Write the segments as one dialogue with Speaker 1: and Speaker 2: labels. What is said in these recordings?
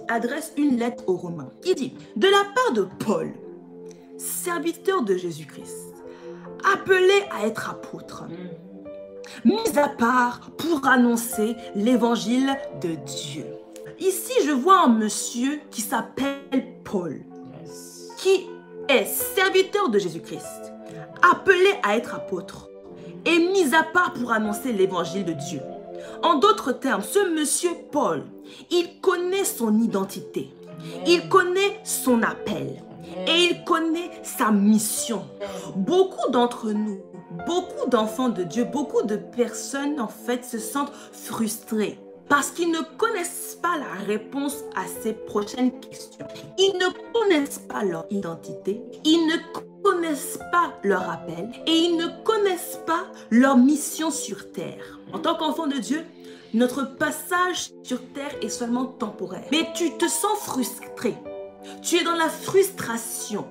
Speaker 1: adresse une lettre aux Romains. Il dit, de la part de Paul, serviteur de Jésus-Christ, appelé à être apôtre, mis à part pour annoncer l'évangile de Dieu. Ici, je vois un monsieur qui s'appelle Paul, qui est serviteur de Jésus-Christ, appelé à être apôtre et mis à part pour annoncer l'évangile de Dieu. En d'autres termes, ce monsieur Paul, il connaît son identité, il connaît son appel et il connaît sa mission. Beaucoup d'entre nous, beaucoup d'enfants de Dieu, beaucoup de personnes en fait se sentent frustrés parce qu'ils ne connaissent pas la réponse à ces prochaines questions. Ils ne connaissent pas leur identité, ils ne connaissent pas leur appel et ils ne connaissent pas leur mission sur terre. En tant qu'enfant de Dieu, notre passage sur terre est seulement temporaire. Mais tu te sens frustré. Tu es dans la frustration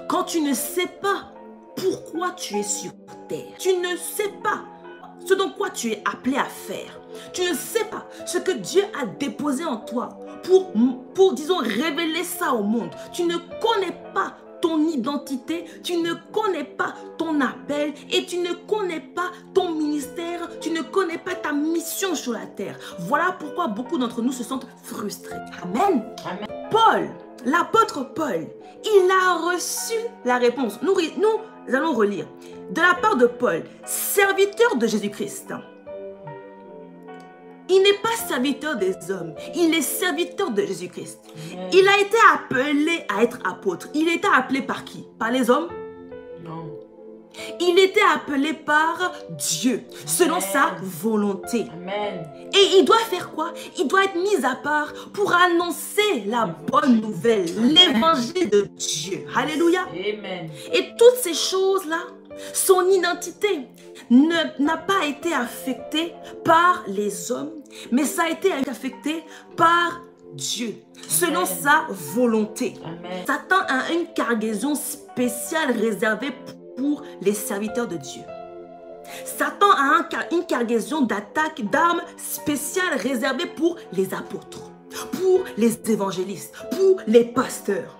Speaker 1: quand tu ne sais pas pourquoi tu es sur terre. Tu ne sais pas ce dont quoi tu es appelé à faire. Tu ne sais pas ce que Dieu a déposé en toi pour disons, révéler ça au monde. Tu ne connais pas ton identité, tu ne connais pas ton appel et tu ne connais pas ton ministère, tu ne connais pas ta mission sur la terre. Voilà pourquoi beaucoup d'entre nous se sentent frustrés. Amen. Amen. Paul, l'apôtre Paul, il a reçu la réponse. Nous allons relire. De la part de Paul, serviteur de Jésus-Christ. Il n'est pas serviteur des hommes, il est serviteur de Jésus-Christ. Il a été appelé à être apôtre. Il était appelé par qui? Par les hommes? Non. Il était appelé par Dieu, selon sa volonté. Amen. Et il doit faire quoi? Il doit être mis à part pour annoncer la bonne nouvelle, l'évangile de Dieu. Alléluia. Amen. Et toutes ces choses-là, son identité n'a pas été affectée par les hommes, mais ça a été affecté par Dieu, selon sa volonté. Amen. Satan a une cargaison spéciale réservée pour les serviteurs de Dieu. Satan a une cargaison d'attaques, d'armes spéciales réservées pour les apôtres, pour les évangélistes, pour les pasteurs.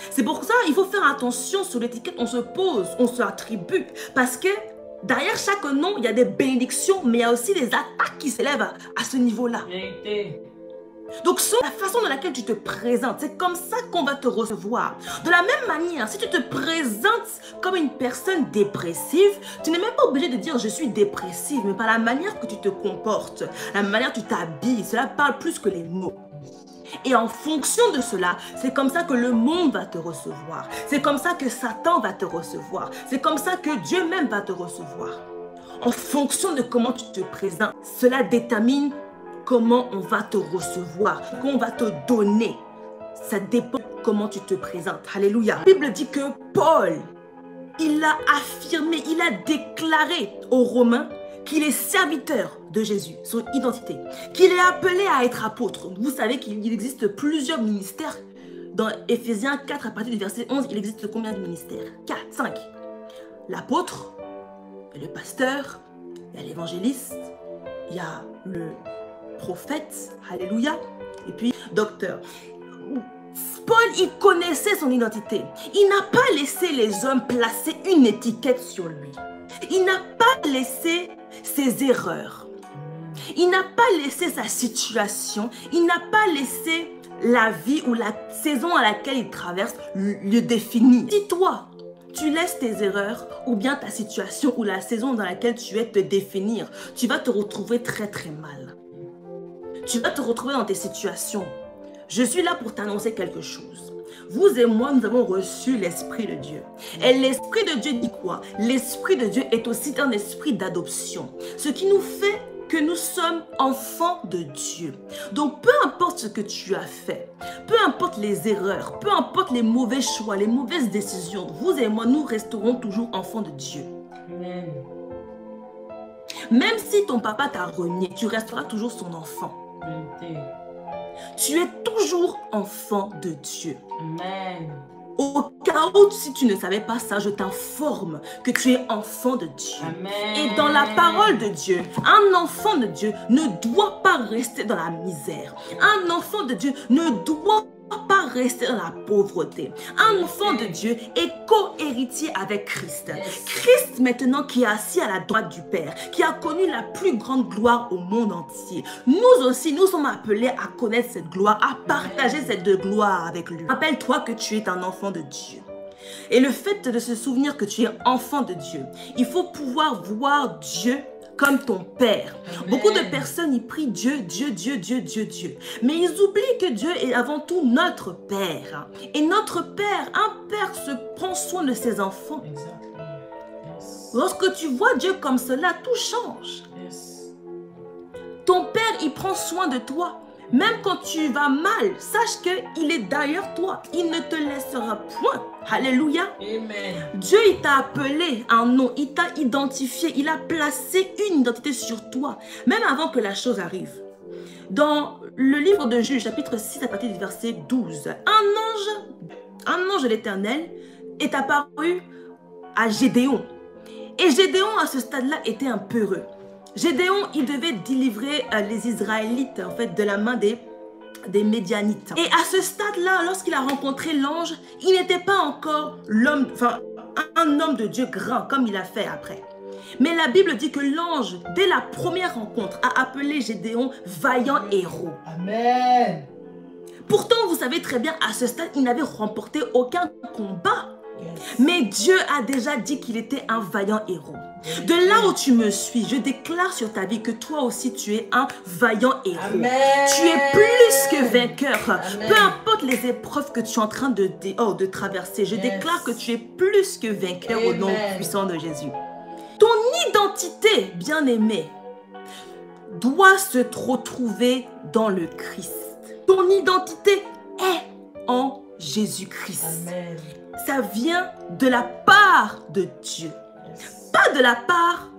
Speaker 1: C'est pour ça qu'il faut faire attention sur l'étiquette qu'on se pose, on se attribue. Parce que derrière chaque nom, il y a des bénédictions, mais il y a aussi des attaques qui s'élèvent à ce niveau-là. Donc, la façon dans laquelle tu te présentes, c'est comme ça qu'on va te recevoir. De la même manière, si tu te présentes comme une personne dépressive, tu n'es même pas obligé de dire « je suis dépressive », mais par la manière que tu te comportes, la manière que tu t'habilles, cela parle plus que les mots. Et en fonction de cela, c'est comme ça que le monde va te recevoir. C'est comme ça que Satan va te recevoir. C'est comme ça que Dieu même va te recevoir. En fonction de comment tu te présentes, cela détermine comment on va te recevoir, comment on va te donner. Ça dépend de comment tu te présentes. Alléluia. La Bible dit que Paul, il a affirmé, il a déclaré aux Romains qu'il est serviteur de Jésus, son identité, qu'il est appelé à être apôtre. Vous savez qu'il existe plusieurs ministères. Dans Éphésiens 4, à partir du verset 11, il existe combien de ministères? 4, 5. L'apôtre, le pasteur, il y a l'évangéliste, il y a le prophète, alléluia, et puis docteur. Paul, il connaissait son identité. Il n'a pas laissé les hommes placer une étiquette sur lui. Il n'a pas laissé ses erreurs. Il n'a pas laissé sa situation. Il n'a pas laissé la vie ou la saison à laquelle il traverse le définir. Si toi, tu laisses tes erreurs ou bien ta situation ou la saison dans laquelle tu es te définir, tu vas te retrouver très très mal. Tu vas te retrouver dans tes situations. Je suis là pour t'annoncer quelque chose. Vous et moi, nous avons reçu l'Esprit de Dieu. Et l'Esprit de Dieu dit quoi? L'Esprit de Dieu est aussi un esprit d'adoption. Ce qui nous fait que nous sommes enfants de Dieu. Donc, peu importe ce que tu as fait, peu importe les erreurs, peu importe les mauvais choix, les mauvaises décisions, vous et moi, nous resterons toujours enfants de Dieu. Amen. Même si ton papa t'a renié, tu resteras toujours son enfant. Tu es toujours enfant de Dieu. Amen. Aucun cas où si tu ne savais pas ça, je t'informe que tu es enfant de Dieu.
Speaker 2: Amen.
Speaker 1: Et dans la parole de Dieu, un enfant de Dieu ne doit pas rester dans la misère. Un enfant de Dieu ne doit pas rester dans la pauvreté. Un enfant de Dieu est co-héritier avec Christ. Christ maintenant qui est assis à la droite du Père, qui a connu la plus grande gloire au monde entier. Nous aussi, nous sommes appelés à connaître cette gloire, à partager cette gloire avec lui. Rappelle-toi que tu es un enfant de Dieu. Et le fait de se souvenir que tu es enfant de Dieu, il faut pouvoir voir Dieu comme ton Père. Amen. Beaucoup de personnes, ils prient Dieu, Dieu, Dieu, Dieu, Dieu, Dieu. Mais ils oublient que Dieu est avant tout notre Père. Et notre Père, un Père se prend soin de ses enfants. Yes. Lorsque tu vois Dieu comme cela, tout change. Yes. Ton Père, il prend soin de toi. Même quand tu vas mal, sache qu'il est derrière toi. Il ne te laissera point. Alléluia.
Speaker 2: Amen.
Speaker 1: Dieu, il t'a appelé un nom. Il t'a identifié. Il a placé une identité sur toi. Même avant que la chose arrive. Dans le livre de Juge, chapitre 6, à partir du verset 12. Un ange de l'Éternel est apparu à Gédéon. Et Gédéon, à ce stade-là, était un peu heureux. Gédéon, il devait délivrer les Israélites en fait, de la main des Médianites. Et à ce stade-là, lorsqu'il a rencontré l'ange, il n'était pas encore un homme de Dieu grand comme il a fait après. Mais la Bible dit que l'ange, dès la première rencontre, a appelé Gédéon vaillant héros.
Speaker 2: Amen.
Speaker 1: Pourtant, vous savez très bien, à ce stade, il n'avait remporté aucun combat. Yes. Mais Dieu a déjà dit qu'il était un vaillant héros. De là où tu me suis, je déclare sur ta vie que toi aussi tu es un vaillant héros.
Speaker 2: Amen.
Speaker 1: Tu es plus que vainqueur.
Speaker 2: Amen.
Speaker 1: Peu importe les épreuves que tu es en train de traverser, je déclare que tu es plus que vainqueur. Amen. Au nom puissant de Jésus. Ton identité, bien-aimé, doit se retrouver dans le Christ. Ton identité est en Jésus-Christ.
Speaker 2: Amen.
Speaker 1: Ça vient de la part de Dieu. Pas de la part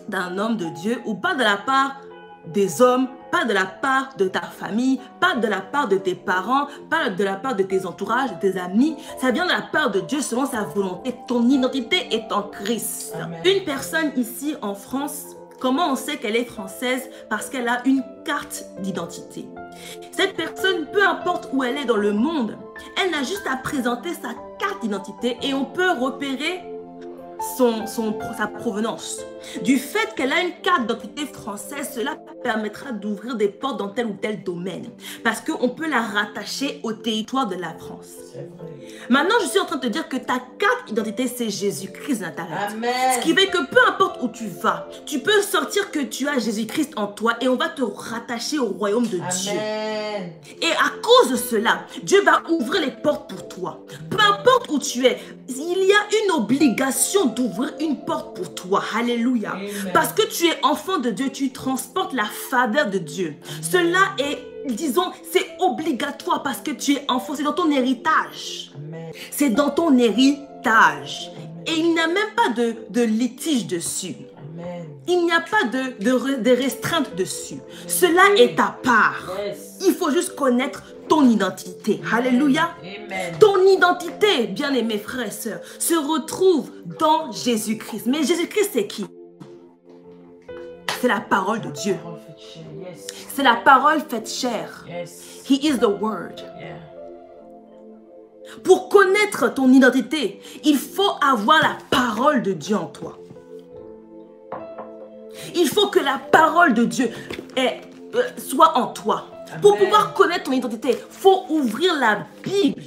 Speaker 1: d'un homme de Dieu ou pas de la part des hommes, pas de la part de ta famille, pas de la part de tes parents, pas de la part de tes entourages, de tes amis. Ça vient de la part de Dieu selon sa volonté. Ton identité est en Christ. Amen. Une personne ici en France, comment on sait qu'elle est française? Parce qu'elle a une carte d'identité. Cette personne, peu importe où elle est dans le monde, elle n'a juste à présenter sa carte d'identité et on peut repérer sa provenance. Du fait qu'elle a une carte d'identité française, cela permettra d'ouvrir des portes dans tel ou tel domaine. Parce qu'on peut la rattacher au territoire de la France. Maintenant, je suis en train de te dire que ta carte d'identité, c'est Jésus-Christ dans ta vie. Ce qui fait que peu importe où tu vas, tu peux sortir que tu as Jésus-Christ en toi et on va te rattacher au royaume de Dieu. Et à cause de cela, Dieu va ouvrir les portes pour toi. Peu importe où tu es, il y a une obligation d'ouvrir une porte pour toi. Alléluia. Amen. Parce que tu es enfant de Dieu, tu transportes la faveur de Dieu. Amen. Cela est, disons, c'est obligatoire parce que tu es enfant, c'est dans ton héritage. C'est dans ton héritage. Amen. Et il n'y a même pas de litige dessus. Amen. Il n'y a pas de restreinte dessus. Amen. Cela est ta part. Yes. Il faut juste connaître ton identité. Amen. Alléluia. Amen. Ton identité, bien-aimés frères et sœurs, se retrouve dans Jésus-Christ. Mais Jésus-Christ, c'est qui? C'est la parole de Dieu. Yes. C'est la parole faite chair. Yes. He is the word. Yeah. Pour connaître ton identité, il faut avoir la parole de Dieu en toi. Il faut que la parole de Dieu soit en toi. Amen. Pour pouvoir connaître ton identité, il faut ouvrir la Bible.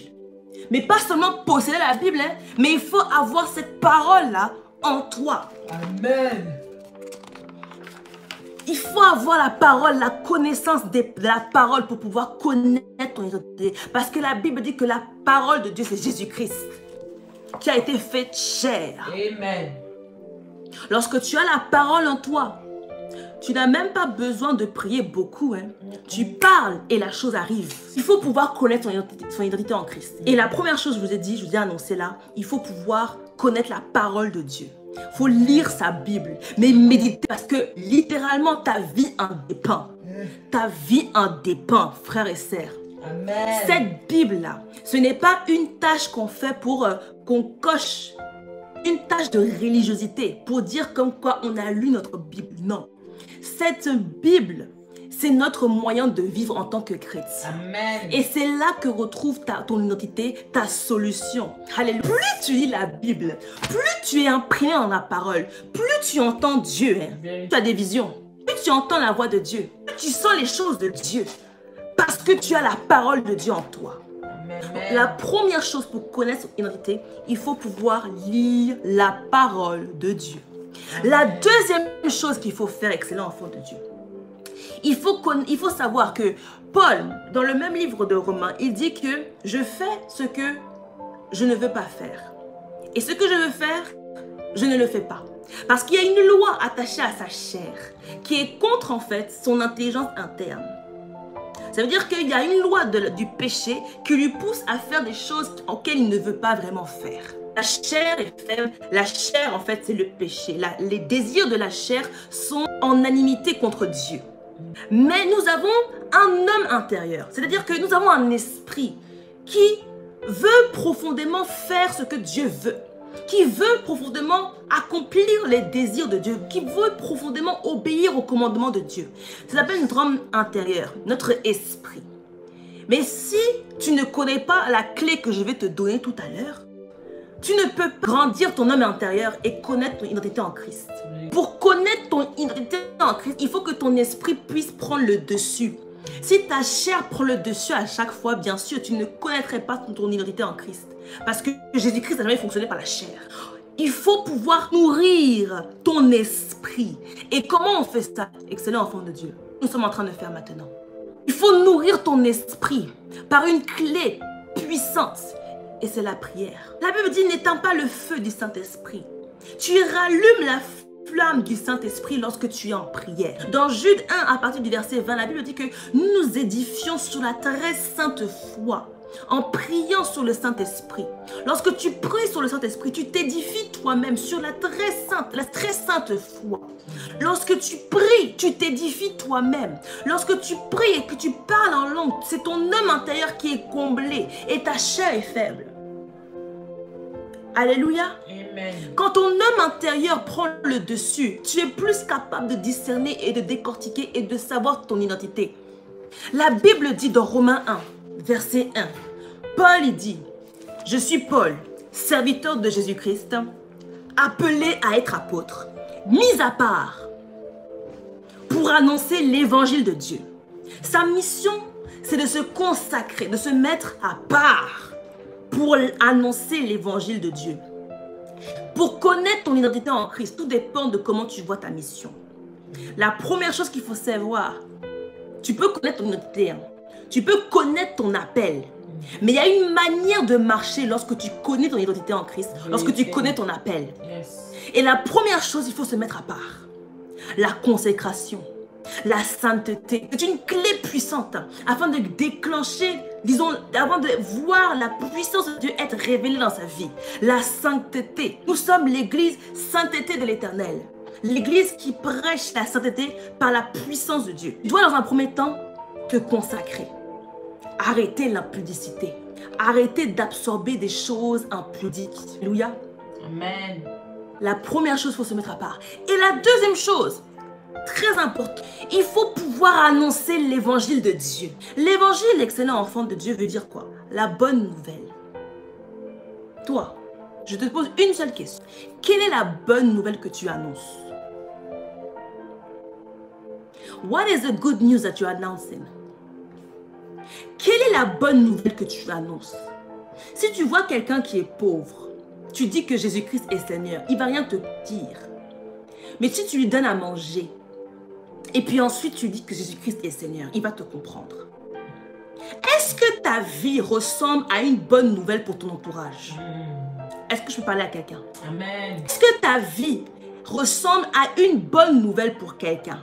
Speaker 1: Mais pas seulement posséder la Bible, hein, mais il faut avoir cette parole-là en toi.
Speaker 2: Amen.
Speaker 1: Il faut avoir la parole, la connaissance de la parole pour pouvoir connaître ton identité. Parce que la Bible dit que la parole de Dieu, c'est Jésus-Christ qui a été fait chair.
Speaker 2: Amen.
Speaker 1: Lorsque tu as la parole en toi, tu n'as même pas besoin de prier beaucoup. Hein. Tu parles et la chose arrive. Il faut pouvoir connaître son identité en Christ. Et la première chose, je vous ai annoncé là, il faut pouvoir connaître la parole de Dieu. Il faut lire sa Bible, mais méditer parce que littéralement ta vie en dépend. Ta vie en dépend, frères et sœurs.
Speaker 2: Amen.
Speaker 1: Cette Bible-là, ce n'est pas une tâche qu'on fait pour qu'on coche, une tâche de religiosité pour dire comme quoi on a lu notre Bible. Non. Cette Bible, c'est notre moyen de vivre en tant que chrétien.
Speaker 2: Amen.
Speaker 1: Et c'est là que retrouve ton identité, ta solution. Alléluia. Plus tu lis la Bible, plus tu es imprégné dans la parole, plus tu entends Dieu. Tu as des visions. Plus tu entends la voix de Dieu. Plus tu sens les choses de Dieu. Parce que tu as la parole de Dieu en toi.
Speaker 2: Amen.
Speaker 1: La première chose pour connaître son identité, il faut pouvoir lire la parole de Dieu. Amen. La deuxième chose qu'il faut faire, excellent enfant de Dieu, il faut savoir que Paul, dans le même livre de Romains, il dit que je fais ce que je ne veux pas faire. Et ce que je veux faire, je ne le fais pas. Parce qu'il y a une loi attachée à sa chair qui est contre en fait son intelligence interne. Ça veut dire qu'il y a une loi du péché qui lui pousse à faire des choses auxquelles il ne veut pas vraiment faire. La chair est faible. La chair, en fait, c'est le péché. Les désirs de la chair sont en animité contre Dieu. Mais nous avons un homme intérieur. C'est-à-dire que nous avons un esprit qui veut profondément faire ce que Dieu veut. Qui veut profondément accomplir les désirs de Dieu, qui veut profondément obéir au commandement de Dieu. Ça s'appelle notre homme intérieur, notre esprit. Mais si tu ne connais pas la clé que je vais te donner tout à l'heure, tu ne peux pas grandir ton homme intérieur et connaître ton identité en Christ. Pour connaître ton identité en Christ, il faut que ton esprit puisse prendre le dessus. Si ta chair prend le dessus à chaque fois, bien sûr, tu ne connaîtrais pas ton identité en Christ. Parce que Jésus-Christ n'a jamais fonctionné par la chair. Il faut pouvoir nourrir ton esprit. Et comment on fait ça, excellent enfant de Dieu? Nous sommes en train de faire maintenant. Il faut nourrir ton esprit par une clé puissante. Et c'est la prière. La Bible dit, n'éteins pas le feu du Saint-Esprit. Tu rallumes la flamme du Saint-Esprit lorsque tu es en prière. Dans Jude 1, à partir du verset 20, la Bible dit que nous nous édifions sur la très sainte foi en priant sur le Saint-Esprit. Lorsque tu pries sur le Saint-Esprit, tu t'édifies toi-même sur la très sainte foi. Lorsque tu pries, tu t'édifies toi-même. Lorsque tu pries et que tu parles en langue, c'est ton homme intérieur qui est comblé et ta chair est faible. Alléluia.
Speaker 2: Amen.
Speaker 1: Quand ton homme intérieur prend le dessus, tu es plus capable de discerner et de décortiquer et de savoir ton identité. La Bible dit dans Romains 1, verset 1, Paul il dit, « Je suis Paul, serviteur de Jésus-Christ, appelé à être apôtre, mis à part pour annoncer l'évangile de Dieu. » Sa mission, c'est de se consacrer, de se mettre à part pour annoncer l'évangile de Dieu. Pour connaître ton identité en Christ, tout dépend de comment tu vois ta mission. La première chose qu'il faut savoir, tu peux connaître ton identité, tu peux connaître ton appel, mais il y a une manière de marcher lorsque tu connais ton identité en Christ, lorsque tu connais ton appel. Et la première chose, il faut se mettre à part. La consécration, la sainteté, c'est une clé puissante afin de déclencher, disons, avant de voir la puissance de Dieu être révélée dans sa vie. La sainteté. Nous sommes l'église sainteté de l'Éternel. L'église qui prêche la sainteté par la puissance de Dieu. Tu dois dans un premier temps te consacrer. Arrêter l'impudicité. Arrêter d'absorber des choses impudiques. Alléluia.
Speaker 2: Amen.
Speaker 1: La première chose, il faut se mettre à part. Et la deuxième chose, très important, il faut pouvoir annoncer l'évangile de Dieu. L'évangile, excellent enfant de Dieu, veut dire quoi? La bonne nouvelle. Toi, je te pose une seule question. Quelle est la bonne nouvelle que tu annonces? What is the good news that you are announcing? Quelle est la bonne nouvelle que tu annonces? Si tu vois quelqu'un qui est pauvre, tu dis que Jésus-Christ est Seigneur, il ne va rien te dire. Mais si tu lui donnes à manger, et puis ensuite tu dis que Jésus-Christ est Seigneur, il va te comprendre. Est-ce que ta vie ressemble à une bonne nouvelle pour ton entourage? Est-ce que je peux parler à quelqu'un?
Speaker 2: Amen.
Speaker 1: Est-ce que ta vie ressemble à une bonne nouvelle pour quelqu'un?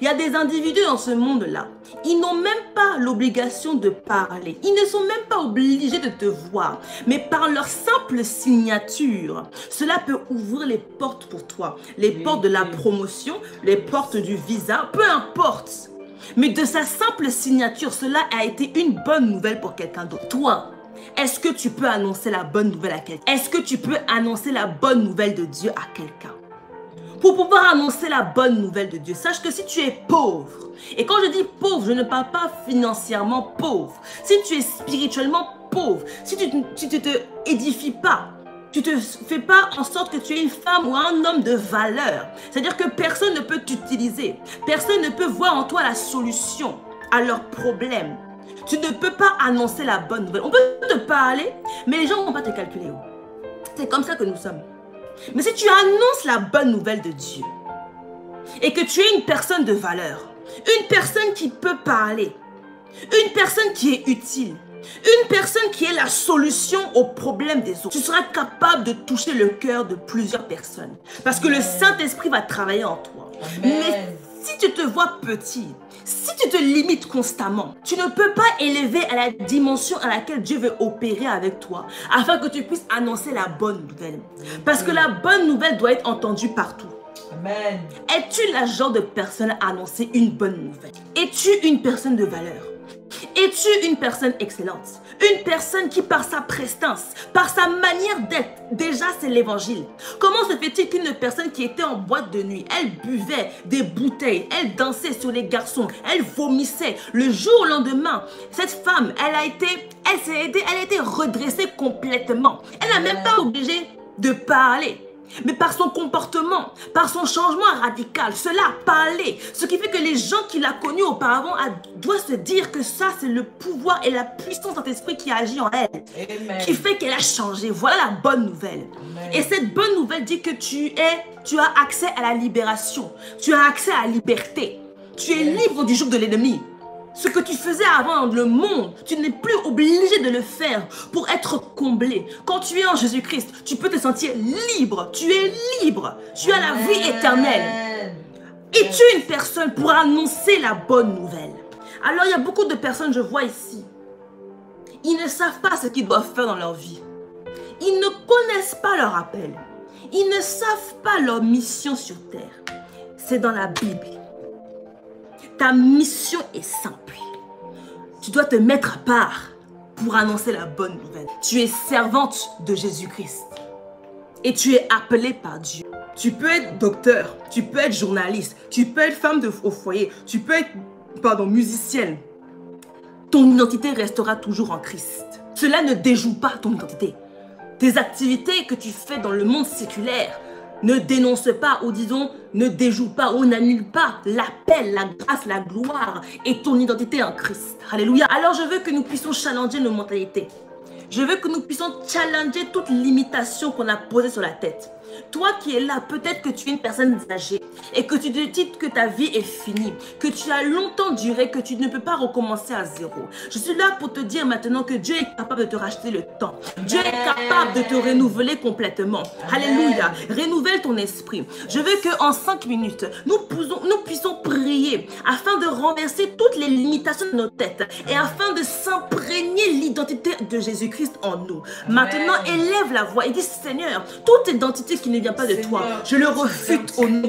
Speaker 1: Il y a des individus dans ce monde-là, ils n'ont même pas l'obligation de parler. Ils ne sont même pas obligés de te voir. Mais par leur simple signature, cela peut ouvrir les portes pour toi. Les portes de la promotion, les portes du visa, peu importe. Mais de sa simple signature, cela a été une bonne nouvelle pour quelqu'un d'autre. Toi, est-ce que tu peux annoncer la bonne nouvelle à quelqu'un? Est-ce que tu peux annoncer la bonne nouvelle de Dieu à quelqu'un? Pour pouvoir annoncer la bonne nouvelle de Dieu, sache que si tu es pauvre, et quand je dis pauvre, je ne parle pas financièrement pauvre. Si tu es spirituellement pauvre, si tu ne te édifies pas, tu ne te fais pas en sorte que tu es une femme ou un homme de valeur. C'est-à-dire que personne ne peut t'utiliser. Personne ne peut voir en toi la solution à leurs problèmes. Tu ne peux pas annoncer la bonne nouvelle. On peut te parler, mais les gens ne vont pas te calculer. C'est comme ça que nous sommes. Mais si tu annonces la bonne nouvelle de Dieu et que tu es une personne de valeur, une personne qui peut parler, une personne qui est utile, une personne qui est la solution aux problèmes des autres, tu seras capable de toucher le cœur de plusieurs personnes. Parce que le Saint-Esprit va travailler en toi. Mais si tu te vois petit, si tu te limites constamment, tu ne peux pas élever à la dimension à laquelle Dieu veut opérer avec toi, afin que tu puisses annoncer la bonne nouvelle. Parce que la bonne nouvelle doit être entendue partout.
Speaker 2: Amen.
Speaker 1: Es-tu la genre de personne à annoncer une bonne nouvelle? Es-tu une personne de valeur? Es-tu une personne excellente? Une personne qui par sa prestance, par sa manière d'être, déjà c'est l'évangile. Comment se fait-il qu'une personne qui était en boîte de nuit, elle buvait des bouteilles, elle dansait sur les garçons, elle vomissait. Le jour au lendemain, cette femme, elle a été redressée complètement. Elle n'a même pas obligé de parler. Mais par son comportement, par son changement radical, cela a parlé. Ce qui fait que les gens qui l'ont connue auparavant doivent se dire que ça, c'est le pouvoir et la puissance de l'esprit qui agit en elle. Amen. Qui fait qu'elle a changé. Voilà la bonne nouvelle. Amen. Et cette bonne nouvelle dit que tu as accès à la libération. Tu as accès à la liberté. Tu es libre du joug de l'ennemi. Ce que tu faisais avant dans le monde, tu n'es plus obligé de le faire pour être comblé. Quand tu es en Jésus-Christ, tu peux te sentir libre. Tu es libre. Tu as la vie éternelle. Es-tu une personne pour annoncer la bonne nouvelle? Alors, il y a beaucoup de personnes, je vois ici, ils ne savent pas ce qu'ils doivent faire dans leur vie. Ils ne connaissent pas leur appel. Ils ne savent pas leur mission sur terre. C'est dans la Bible. Ta mission est simple. Tu dois te mettre à part pour annoncer la bonne nouvelle. Tu es servante de Jésus-Christ. Et tu es appelée par Dieu. Tu peux être docteur, tu peux être journaliste, tu peux être femme au foyer, tu peux être, musicienne. Ton identité restera toujours en Christ. Cela ne déjoue pas ton identité. Tes activités que tu fais dans le monde séculaire ne dénonce pas ou disons ne déjoue pas ou n'annule pas l'appel, la grâce, la gloire et ton identité en Christ. Alléluia. Alors je veux que nous puissions challenger nos mentalités. Je veux que nous puissions challenger toute limitation qu'on a posée sur la tête. Toi qui es là, peut-être que tu es une personne âgée et que tu te dis que ta vie est finie, que tu as longtemps duré, que tu ne peux pas recommencer à zéro. Je suis là pour te dire maintenant que Dieu est capable de te racheter le temps. Dieu est capable de te renouveler complètement. Alléluia. Renouvelle ton esprit. Je veux qu'en 5 minutes, nous puissions prier afin de renverser toutes les limitations de nos têtes et afin de s'imprégner l'identité de Jésus-Christ en nous. Maintenant, élève la voix et dis Seigneur, toute identité qui ne vient pas de toi, je le refute au nom